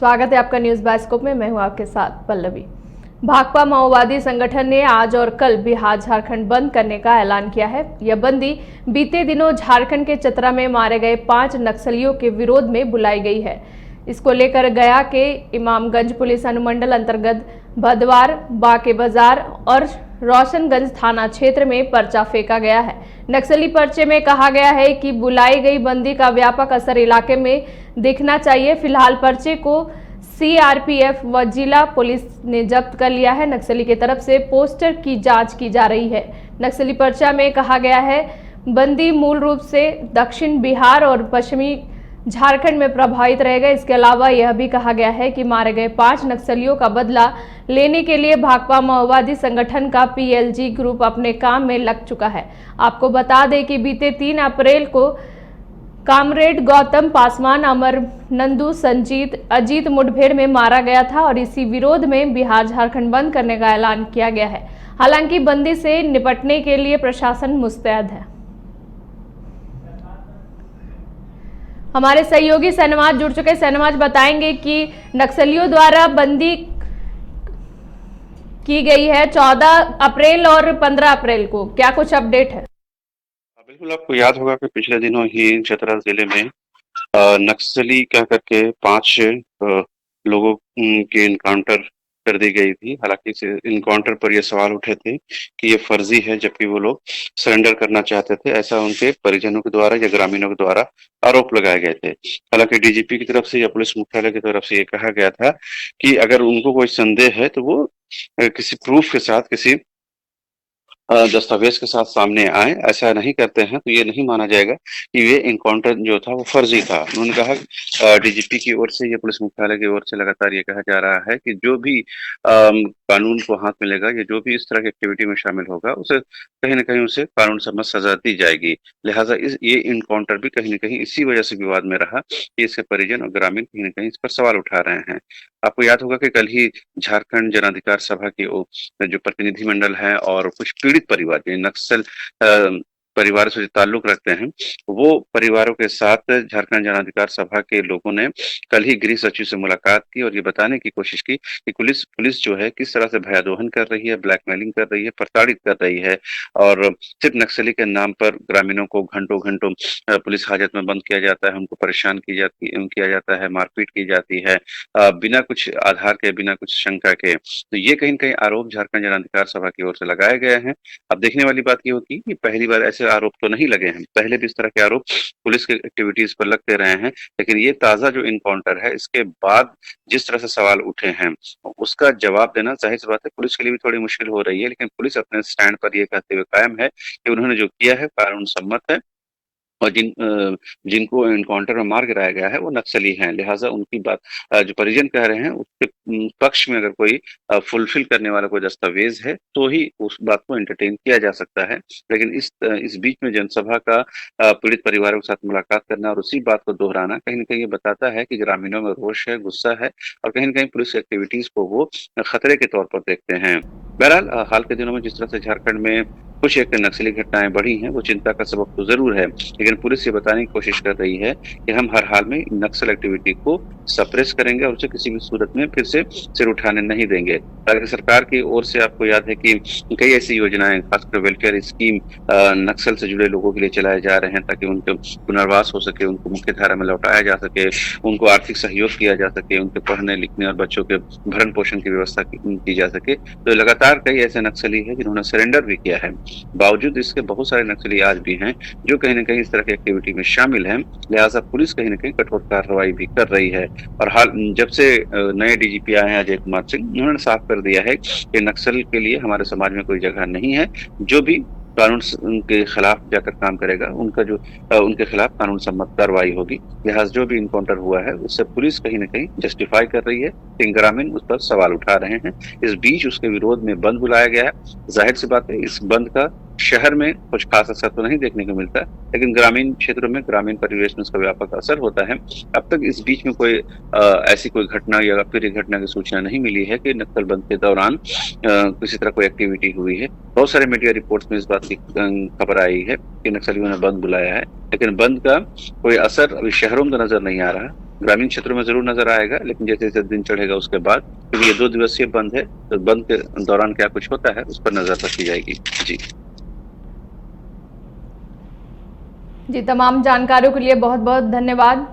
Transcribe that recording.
स्वागत है आपका न्यूज बास्कोप में। मैं हूं आपके साथ पल्लवी। भाकपा माओवादी संगठन ने आज और कल बिहार झारखंड बंद करने का ऐलान किया है। यह बंदी बीते दिनों झारखंड के चतरा में मारे गए 5 नक्सलियों के विरोध में बुलाई गई है। इसको लेकर गया के इमामगंज पुलिस अनुमंडल अंतर्गत भदवार, बाके बाजार और रोशनगंज थाना क्षेत्र में पर्चा फेंका गया है। नक्सली पर्चे में कहा गया है कि बुलाई गई बंदी का व्यापक असर इलाके में दिखना चाहिए। फिलहाल पर्चे को सीआरपीएफ व जिला पुलिस ने जब्त कर लिया है। नक्सली की तरफ से पोस्टर की जांच की जा रही है। नक्सली पर्चा में कहा गया है बंदी मूल रूप से दक्षिण बिहार और पश्चिमी झारखंड में प्रभावित रहेगा। इसके अलावा यह भी कहा गया है कि मारे गए 5 नक्सलियों का बदला लेने के लिए भाकपा माओवादी संगठन का पीएलजी ग्रुप अपने काम में लग चुका है। आपको बता दें कि बीते 3 अप्रैल को कामरेड गौतम पासवान, अमर, नंदू, संजीत, अजीत मुठभेड़ में मारा गया था और इसी विरोध में बिहार झारखंड बंद करने का ऐलान किया गया है। हालांकि बंदी से निपटने के लिए प्रशासन मुस्तैद है। हमारे सहयोगी शहनवाज जुड़ चुके। शहनवाज बताएंगे कि नक्सलियों द्वारा बंदी की गई है 14 अप्रैल और 15 अप्रैल को, क्या कुछ अपडेट है? बिल्कुल, आपको याद होगा कि पिछले दिनों ही चतरा जिले में नक्सली कह करके 5 लोगों की इनकाउंटर कर दी गई थी। हालांकि इस इनकाउंटर पर यह सवाल उठे थे कि ये फर्जी है, जबकि वो लोग सरेंडर करना चाहते थे, ऐसा उनके परिजनों के द्वारा या ग्रामीणों के द्वारा आरोप लगाए गए थे। हालांकि डीजीपी की तरफ से या पुलिस मुख्यालय की तरफ से ये कहा गया था कि अगर उनको कोई संदेह है तो वो किसी प्रूफ के साथ, किसी दस्तावेज के साथ सामने आए। ऐसा नहीं करते हैं तो ये नहीं माना जाएगा कि ये इनकाउंटर जो था वो फर्जी था। उन्होंने कहा, डीजीपी की ओर से या पुलिस मुख्यालय की ओर से लगातार ये कहा जा रहा है कि जो भी कानून को हाथ मिलेगा या जो भी इस तरह की एक्टिविटी में शामिल होगा उसे कहीं ना कहीं उसे कानून सम्मत सजा दी जाएगी। लिहाजा ये इनकाउंटर भी कहीं ना कहीं इसी वजह से विवाद में रहा कि इसके परिजन और ग्रामीण कहीं ना कहीं इस पर सवाल उठा रहे हैं। आपको याद होगा कि कल ही झारखंड जन अधिकार सभा की जो प्रतिनिधिमंडल है और कुछ पीड़ित परिवार जो नक्सल परिवार से ताल्लुक रखते हैं, वो परिवारों के साथ झारखंड जन अधिकार सभा के लोगों ने कल ही गृह सचिव से मुलाकात की और ये बताने की कोशिश की कि पुलिस जो है किस तरह से भयादोहन कर रही है, ब्लैकमेलिंग कर रही है, प्रताड़ित कर रही है और सिर्फ नक्सली के नाम पर ग्रामीणों को घंटों घंटों पुलिस हाजत में बंद किया जाता है, उनको परेशान किया जाता है, मारपीट की जाती है बिना कुछ आधार के, बिना कुछ शंका के। तो ये कहीं न कहीं आरोप झारखंड जन अधिकार सभा की ओर से लगाए गए हैं। अब देखने वाली बात ये होगी कि पहली बार ऐसे आरोप तो नहीं लगे हैं, पहले भी इस तरह के आरोप पुलिस के एक्टिविटीज पर लगते रहे हैं, लेकिन ये ताजा जो इनकाउंटर है इसके बाद जिस तरह से सवाल उठे हैं उसका जवाब देना जाहिर सी बात है पुलिस के लिए भी थोड़ी मुश्किल हो रही है। लेकिन पुलिस अपने स्टैंड पर ये कहते हुए कायम है कि उन्होंने जो किया है कानून सम्मत है और जिनको एनकाउंटर में मार गिराया गया है वो नक्सली हैं। लिहाजा उनकी बात जो परिजन कह रहे हैं उसके पक्ष में अगर कोई फुलफिल करने वाला कोई दस्तावेज है तो ही उस बात को एंटरटेन किया जा सकता है। लेकिन इस बीच में जनसभा का पीड़ित परिवारों के साथ मुलाकात करना और उसी बात को दोहराना कहीं न कहीं ये बताता है कि ग्रामीणों में रोष है, गुस्सा है और कहीं न कहीं पुलिस एक्टिविटीज को वो खतरे के तौर पर देखते हैं। बहरहाल हाल के दिनों में जिस तरह से झारखंड में कुछ एक नक्सली घटनाएं बढ़ी हैं वो चिंता का सबब तो जरूर है, लेकिन पुलिस ये बताने की कोशिश कर रही है कि हम हर हाल में नक्सल एक्टिविटी को सप्रेस करेंगे और उसे किसी भी सूरत में फिर से सिर उठाने नहीं देंगे। हालांकि सरकार की ओर से आपको याद है कि कई ऐसी योजनाएं खासकर वेलफेयर स्कीम नक्सल से जुड़े लोगों के लिए चलाए जा रहे हैं ताकि उनके पुनर्वास हो सके, उनको मुख्य धारा में लौटाया जा सके, उनको आर्थिक सहयोग किया जा सके, उनके पढ़ने लिखने और बच्चों के भरण पोषण की व्यवस्था की जा सके। तो लगातार कई ऐसे नक्सली है जिन्होंने सरेंडर भी किया है। बावजूद इसके बहुत सारे नक्सली आज भी हैं जो कहीं न कहीं इस तरह की एक्टिविटी में शामिल हैं। लिहाजा पुलिस कहीं न कहीं कठोर कार्रवाई भी कर रही है और हाल जब से नए डीजीपी आए हैं अजय कुमार सिंह, उन्होंने साफ कर दिया है कि नक्सल के लिए हमारे समाज में कोई जगह नहीं है। जो भी कानून के खिलाफ जाकर काम करेगा उनके खिलाफ कानून सम्मत कार्रवाई होगी। लिहाजा जो भी इनकाउंटर हुआ है उससे पुलिस कहीं न कहीं जस्टिफाई कर रही है, लेकिन ग्रामीण उस पर सवाल उठा रहे हैं। इस बीच उसके विरोध में बंद बुलाया गया है। जाहिर सी बात है इस बंद का शहर में कुछ खास असर तो नहीं देखने को मिलता, लेकिन ग्रामीण क्षेत्रों में, ग्रामीण परिवेश में इसका व्यापक असर होता है। अब तक इस बीच में कोई ऐसी कोई घटना या फिर घटना की सूचना नहीं मिली है कि नक्सल बंद के दौरान किसी तरह कोई एक्टिविटी हुई है। बहुत सारे मीडिया रिपोर्ट्स में इस बात की खबर आई है कि नक्सलियों ने बंद बुलाया है, लेकिन बंद का कोई असर अभी शहरों में तो नजर नहीं आ रहा। ग्रामीण क्षेत्रों में जरूर नजर आएगा, लेकिन जैसे जैसे दिन चढ़ेगा उसके बाद, क्योंकि ये 2 दिवसीय बंद है, तो बंद के दौरान क्या कुछ होता है उस पर नजर रखी जाएगी। जी जी, तमाम जानकारियों के लिए बहुत बहुत धन्यवाद।